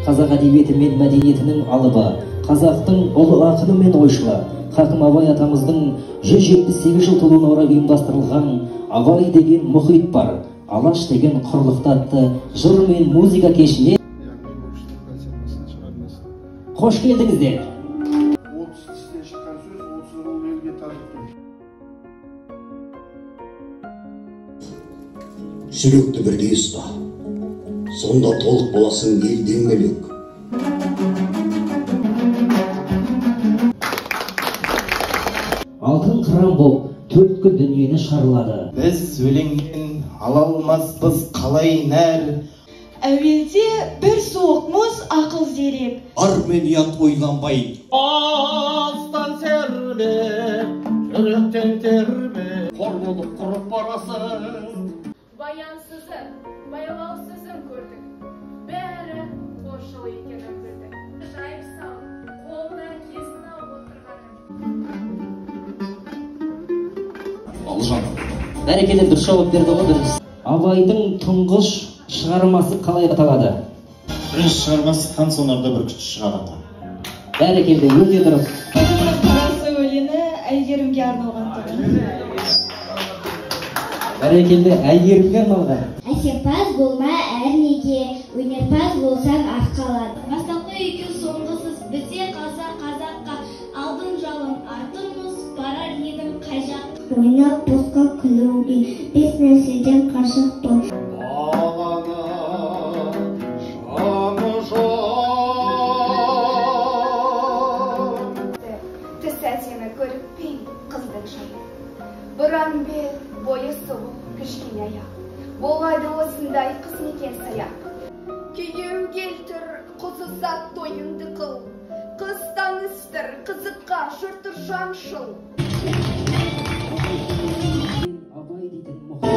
Қазақ әдебиеті мен мәдениетінің алыбы, қазақтың ұлы ақыны мен ойшылы, Хакім Абай атамыздың 178 жыл толуына орай ұйымдастырылған Абай деген мұхит бар, Алаш деген құрлықта атты жыр мен музыка кешіне қош келдіңіздер. 30 тістен шыққан сөз 30 жыл елге танып тұр. Жүректі бірдей ұста, сонда толық боласың елден бөлек. Алтын қыран боп төрткүл дүниені шарлады. Біз өлеңнен ала алмаспыз қалай нәр. Әуелде бір суық мұз ақыл зерек. Арменият ойланбай. Астан серме, жүректен терме, қор болып құрып барасың. Баянсызын, байлаусызын көрдік. Бәрі қошыл екенін білдік. Жайып сал, қолына кесін алып отырғаным. Алжан. Бәрекелді дұрыс жауап берді ғой дұрыс. Абайдың тұңғыш шығармасы қалай аталады? Бірінші шығармасы хан сонарда бір күшті шығарады. Бәрекелді, өте дұрыс. Қарасы өлеңі әйгерімге арналған тұғын. Бәрекелді, әйгерімге арналған. Әсемпаз болма әрнеге, өнерпаз болсаң арқалады. Бастапқы екеу соңғысыз, бізде қалса қазаққа, алдын жалын, артын мұз, барар едім қай жақ. Ойнап босқа күлуге, бес нәрседен қашық бол. Түс әдемі көріп пен қыздың жайы. Бұран бел, бойы сұлу, кішкене аяқ. Болады осындай қыз некен саяқ. Күйеу келтір, қыз ұзат тойыңды қыл. Қыз таныстыр, қызыққа жұрты жаншыл. Абай дейтін мұхит